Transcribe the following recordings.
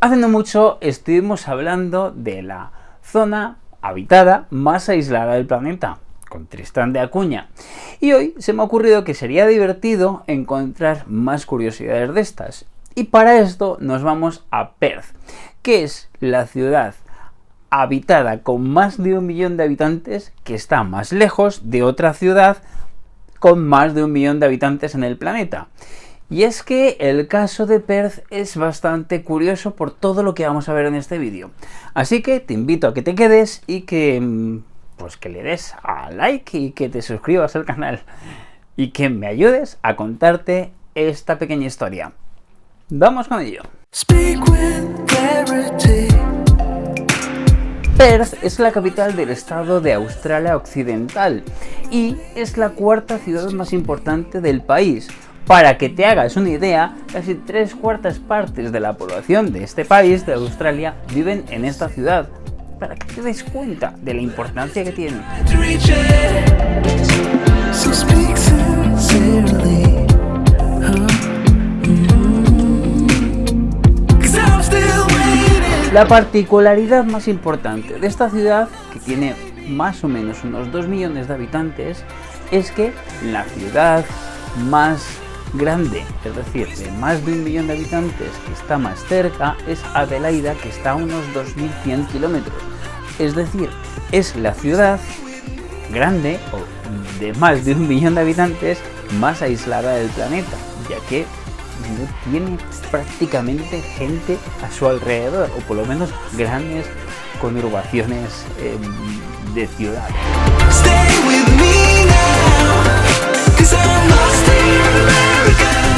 Hace no mucho estuvimos hablando de la zona habitada más aislada del planeta, con Tristán de Acuña. Y hoy se me ha ocurrido que sería divertido encontrar más curiosidades de estas. Y para esto nos vamos a Perth, que es la ciudad habitada con más de 1 millón de habitantes que está más lejos de otra ciudad con más de 1 millón de habitantes en el planeta. Y es que el caso de Perth es bastante curioso por todo lo que vamos a ver en este vídeo. Así que te invito a que te quedes y que le des a like y que te suscribas al canal. Y que me ayudes a contarte esta pequeña historia. ¡Vamos con ello! Perth es la capital del estado de Australia Occidental y es la cuarta ciudad más importante del país. Para que te hagas una idea, casi 3/4 partes de la población de este país, de Australia, viven en esta ciudad. Para que te des cuenta de la importancia que tiene. La particularidad más importante de esta ciudad, que tiene más o menos unos 2 millones de habitantes, es que la ciudad más grande, es decir, de más de 1 millón de habitantes, que está más cerca, es Adelaida, que está a unos 2100 kilómetros. Es decir, es la ciudad grande o de más de 1 millón de habitantes más aislada del planeta, ya que no tiene prácticamente gente a su alrededor, o por lo menos grandes conurbaciones de ciudad.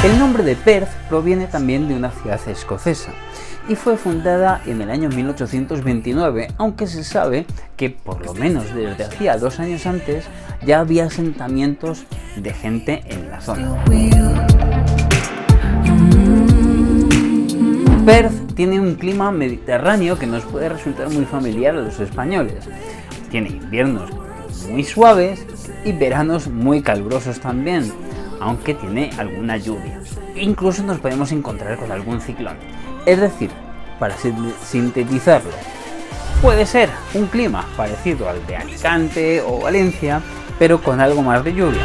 El nombre de Perth proviene también de una ciudad escocesa y fue fundada en el año 1829, aunque se sabe que por lo menos desde hacía 2 años antes ya había asentamientos de gente en la zona. Perth tiene un clima mediterráneo que nos puede resultar muy familiar a los españoles. Tiene inviernos muy suaves y veranos muy calurosos también, aunque tiene alguna lluvia. Incluso nos podemos encontrar con algún ciclón. Es decir, para sintetizarlo, puede ser un clima parecido al de Alicante o Valencia, pero con algo más de lluvia.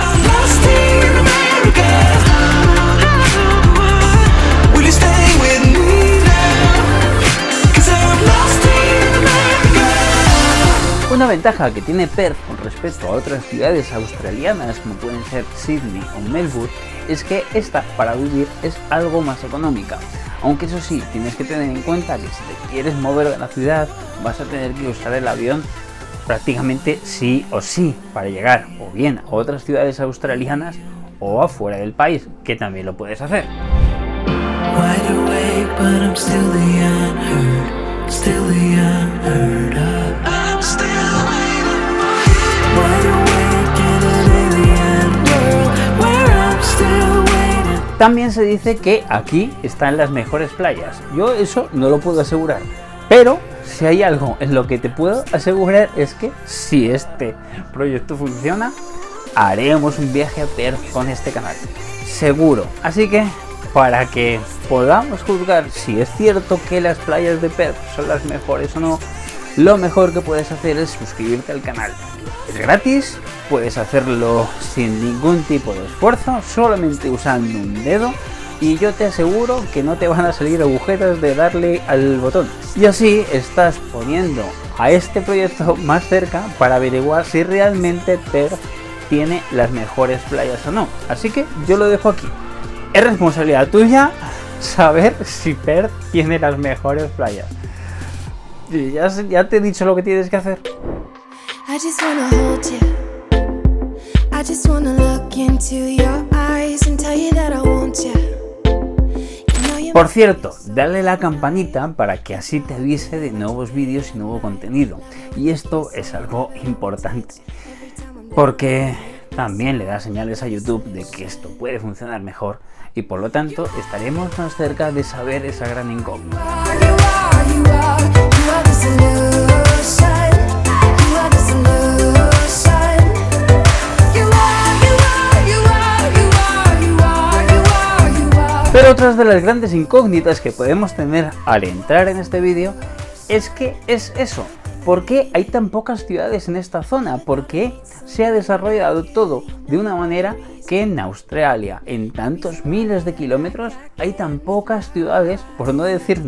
Una ventaja que tiene Perth con respecto a otras ciudades australianas como pueden ser Sydney o Melbourne es que esta para vivir es algo más económica, aunque eso sí, tienes que tener en cuenta que si te quieres mover de la ciudad vas a tener que usar el avión prácticamente sí o sí para llegar o bien a otras ciudades australianas o afuera del país, que también lo puedes hacer. También se dice que aquí están las mejores playas. Yo eso no lo puedo asegurar, pero si hay algo en lo que te puedo asegurar es que si este proyecto funciona, haremos un viaje a Perth con este canal, seguro. Así que para que podamos juzgar si es cierto que las playas de Perth son las mejores o no, lo mejor que puedes hacer es suscribirte al canal. Es gratis, puedes hacerlo sin ningún tipo de esfuerzo, solamente usando un dedo, y yo te aseguro que no te van a salir agujetas de darle al botón. Y así estás poniendo a este proyecto más cerca para averiguar si realmente Perth tiene las mejores playas o no. Así que yo lo dejo aquí. Es responsabilidad tuya saber si Perth tiene las mejores playas. Y ya te he dicho lo que tienes que hacer. I just wanna hold you. I just wanna look into your eyes and tell you that I want you. Por cierto, dale la campanita para que así te avise de nuevos vídeos y nuevo contenido. Y esto es algo importante, porque también le da señales a YouTube de que esto puede funcionar mejor y por lo tanto estaremos más cerca de saber esa gran incógnita. Pero Otras de las grandes incógnitas que podemos tener al entrar en este vídeo es que es eso. ¿Por qué hay tan pocas ciudades en esta zona? ¿Por qué se ha desarrollado todo de una manera que en Australia, en tantos miles de kilómetros, hay tan pocas ciudades, por no decir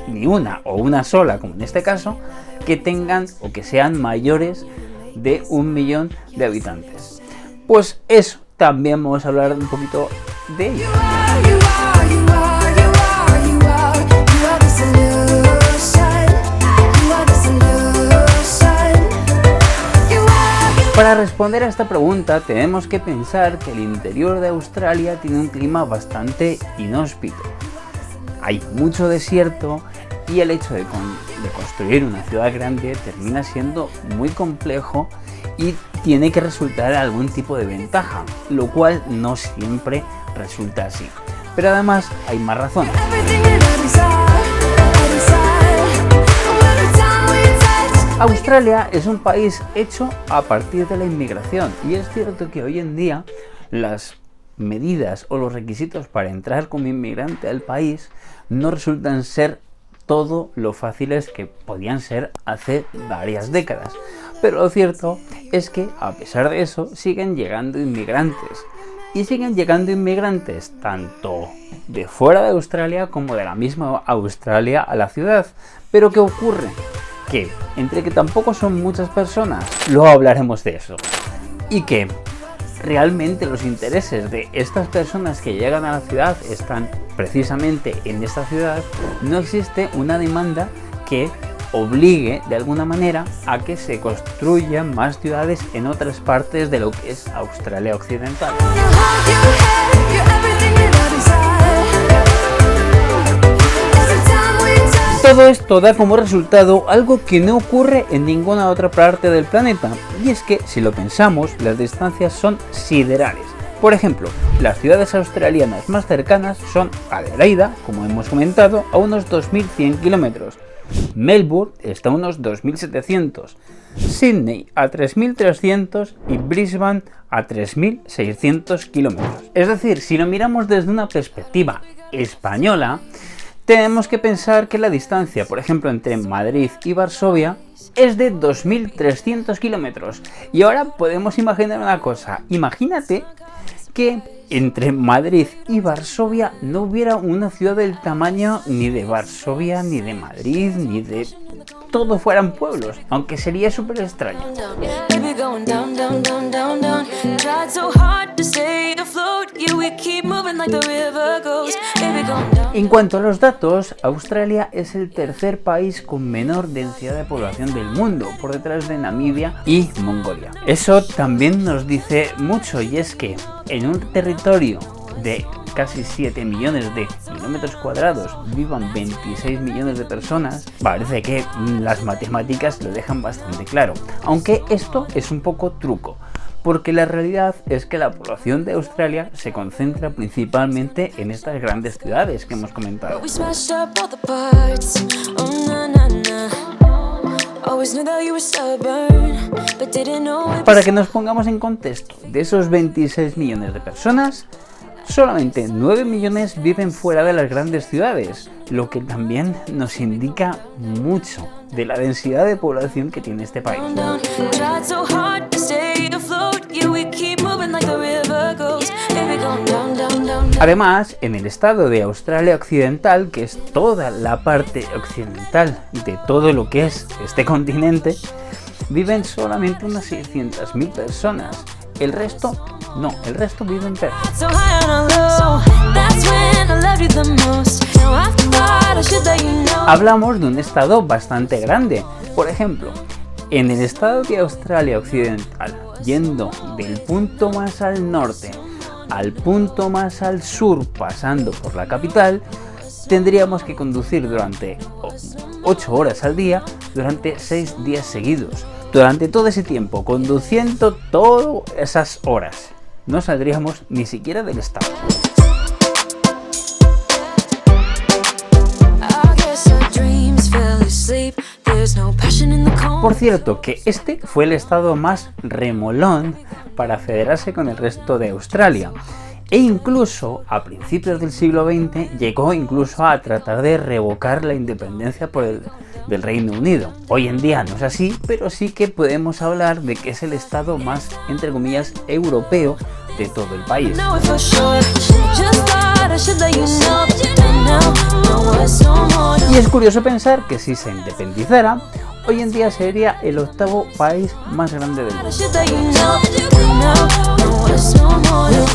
ni una o una sola, como en este caso, que tengan o que sean mayores de 1 millón de habitantes? Pues eso también vamos a hablar un poquito de ello. Para responder a esta pregunta tenemos que pensar que el interior de Australia tiene un clima bastante inhóspito. Hay mucho desierto y el hecho de construir una ciudad grande termina siendo muy complejo y tiene que resultar algún tipo de ventaja, lo cual no siempre resulta así. Pero además hay más razones. Australia es un país hecho a partir de la inmigración y es cierto que hoy en día las medidas o los requisitos para entrar como inmigrante al país no resultan ser todo lo fáciles que podían ser hace varias décadas. Pero lo cierto es que a pesar de eso siguen llegando inmigrantes. Y siguen llegando inmigrantes tanto de fuera de Australia como de la misma Australia a la ciudad. Pero ¿qué ocurre? Que entre que tampoco son muchas personas, luego hablaremos de eso, y que realmente los intereses de estas personas que llegan a la ciudad están precisamente en esta ciudad, no existe una demanda que obligue de alguna manera a que se construyan más ciudades en otras partes de lo que es Australia Occidental. Todo esto da como resultado algo que no ocurre en ninguna otra parte del planeta, y es que, si lo pensamos, las distancias son siderales. Por ejemplo, las ciudades australianas más cercanas son Adelaida, como hemos comentado, a unos 2.100 kilómetros. Melbourne está a unos 2.700, Sydney a 3.300 y Brisbane a 3.600 kilómetros. Es decir, si lo miramos desde una perspectiva española, tenemos que pensar que la distancia, por ejemplo, entre Madrid y Varsovia es de 2.300 kilómetros. Y ahora podemos imaginar una cosa. Imagínate que entre Madrid y Varsovia no hubiera una ciudad del tamaño ni de Varsovia, ni de Madrid, ni de... todo fueran pueblos, aunque sería súper extraño. En cuanto a los datos, Australia es el tercer país con menor densidad de población del mundo, por detrás de Namibia y Mongolia. Eso también nos dice mucho, y es que en un territorio de casi 7 millones de kilómetros cuadrados vivan 26 millones de personas, parece que las matemáticas lo dejan bastante claro, aunque esto es un poco truco, porque la realidad es que la población de Australia se concentra principalmente en estas grandes ciudades que hemos comentado. Para que nos pongamos en contexto, de esos 26 millones de personas, solamente 9 millones viven fuera de las grandes ciudades, lo que también nos indica mucho de la densidad de población que tiene este país. Además, en el estado de Australia Occidental, que es toda la parte occidental de todo lo que es este continente, viven solamente unas 600.000 personas. El resto no, el resto vive en Perth. Hablamos de un estado bastante grande. Por ejemplo, en el estado de Australia Occidental, yendo del punto más al norte al punto más al sur, pasando por la capital, tendríamos que conducir durante 8 horas al día, durante 6 días seguidos. Durante todo ese tiempo, conduciendo todas esas horas, no saldríamos ni siquiera del estado. Por cierto, que este fue el estado más remolón para federarse con el resto de Australia. E incluso a principios del siglo XX llegó incluso a tratar de revocar la independencia del Reino Unido. Hoy en día no es así, pero sí que podemos hablar de que es el estado más, entre comillas, europeo de todo el país. Y es curioso pensar que si se independizara, hoy en día sería el 8º país más grande del mundo.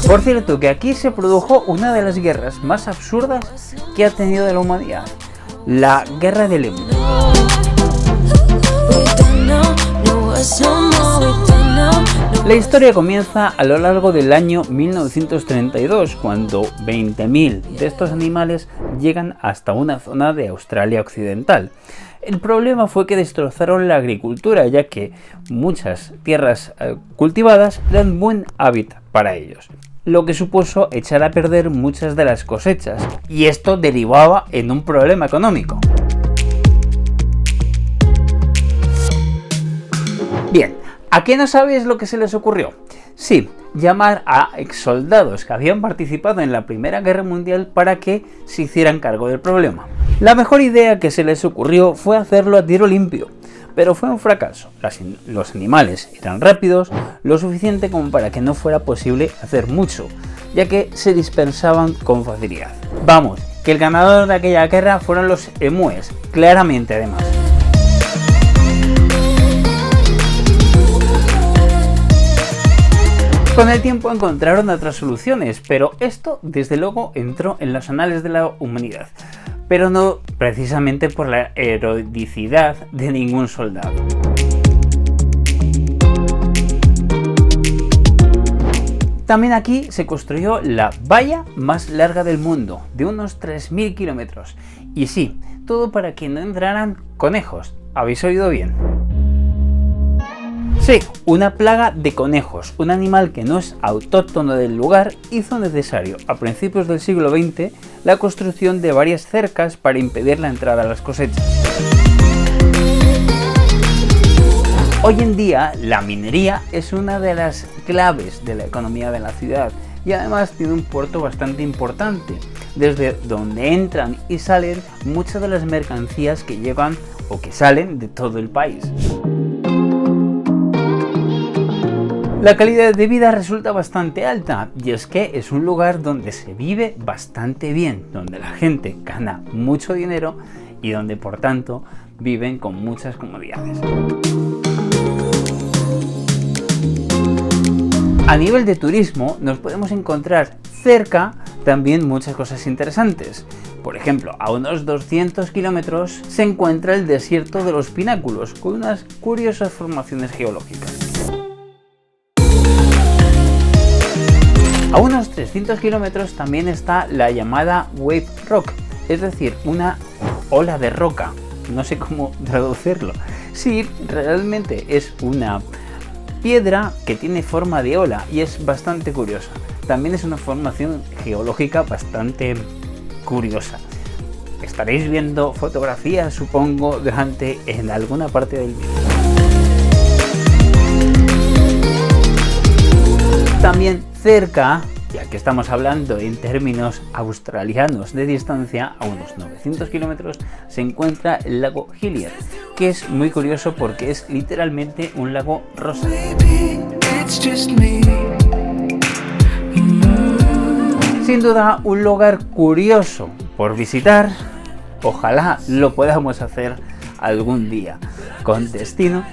Por cierto, que aquí se produjo una de las guerras más absurdas que ha tenido la humanidad, la Guerra del Emu. La historia comienza a lo largo del año 1932, cuando 20.000 de estos animales llegan hasta una zona de Australia Occidental. El problema fue que destrozaron la agricultura, ya que muchas tierras cultivadas eran buen hábitat para ellos, lo que supuso echar a perder muchas de las cosechas, y esto derivaba en un problema económico. Bien, ¿a qué no sabéis lo que se les ocurrió? Sí, llamar a exsoldados que habían participado en la Primera Guerra Mundial para que se hicieran cargo del problema. La mejor idea que se les ocurrió fue hacerlo a tiro limpio, pero fue un fracaso. Los animales eran rápidos, lo suficiente como para que no fuera posible hacer mucho, ya que se dispersaban con facilidad. Vamos, que el ganador de aquella guerra fueron los emúes, claramente además. Con el tiempo encontraron otras soluciones, pero esto desde luego entró en los anales de la humanidad, pero no precisamente por la heroicidad de ningún soldado. También aquí se construyó la valla más larga del mundo, de unos 3.000 kilómetros. Y sí, todo para que no entraran conejos. ¿Habéis oído bien? Sí, una plaga de conejos, un animal que no es autóctono del lugar, hizo necesario a principios del siglo XX la construcción de varias cercas para impedir la entrada a las cosechas. Hoy en día la minería es una de las claves de la economía de la ciudad y además tiene un puerto bastante importante, desde donde entran y salen muchas de las mercancías que llegan o que salen de todo el país. La calidad de vida resulta bastante alta y es que es un lugar donde se vive bastante bien, donde la gente gana mucho dinero y donde por tanto viven con muchas comodidades. A nivel de turismo nos podemos encontrar cerca también muchas cosas interesantes. Por ejemplo, a unos 200 kilómetros se encuentra el desierto de los Pináculos con unas curiosas formaciones geológicas. A unos 300 kilómetros también está la llamada Wave Rock, es decir, una ola de roca. No sé cómo traducirlo. Sí, realmente es una piedra que tiene forma de ola y es bastante curiosa. También es una formación geológica bastante curiosa. Estaréis viendo fotografías, supongo, en alguna parte del vídeo. También cerca, ya que estamos hablando en términos australianos de distancia, a unos 900 kilómetros, se encuentra el lago Hillier, que es muy curioso porque es literalmente un lago rosa. Sin duda, un lugar curioso por visitar. Ojalá lo podamos hacer algún día con destino.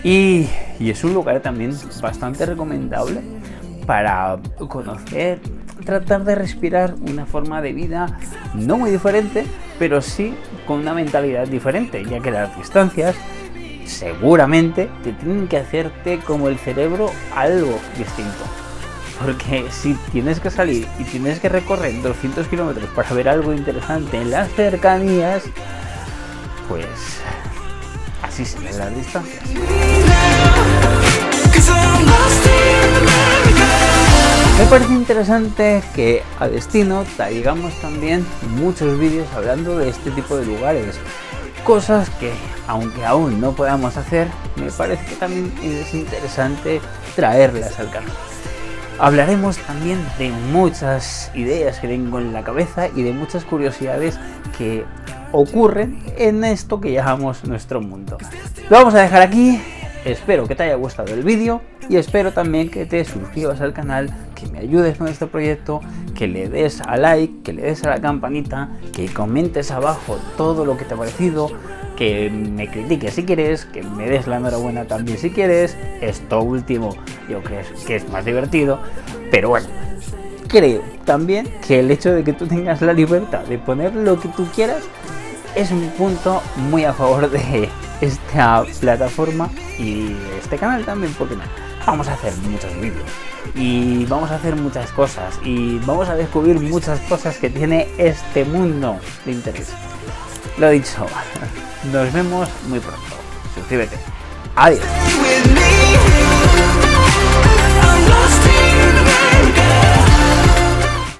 Y es un lugar también bastante recomendable para conocer, tratar de respirar una forma de vida no muy diferente, pero sí con una mentalidad diferente, ya que las distancias seguramente te tienen que hacerte como el cerebro algo distinto. Porque si tienes que salir y tienes que recorrer 200 kilómetros para ver algo interesante en las cercanías, pues así se ven las distancias. Me parece interesante que a destino traigamos también muchos vídeos hablando de este tipo de lugares, cosas que aunque aún no podamos hacer, me parece que también es interesante traerlas al canal. Hablaremos también de muchas ideas que tengo en la cabeza y de muchas curiosidades que ocurren en esto que llamamos nuestro mundo. Lo vamos a dejar aquí. Espero que te haya gustado el vídeo y espero también que te suscribas al canal, que me ayudes con este proyecto, que le des a like, que le des a la campanita, que comentes abajo todo lo que te ha parecido, que me critiques si quieres, que me des la enhorabuena también si quieres. Esto último yo creo que es más divertido, pero bueno, creo también que el hecho de que tú tengas la libertad de poner lo que tú quieras es un punto muy a favor de esta plataforma y de este canal también, porque vamos a hacer muchos vídeos y vamos a hacer muchas cosas y vamos a descubrir muchas cosas que tiene este mundo de interés. Lo dicho, nos vemos muy pronto. Suscríbete. Adiós.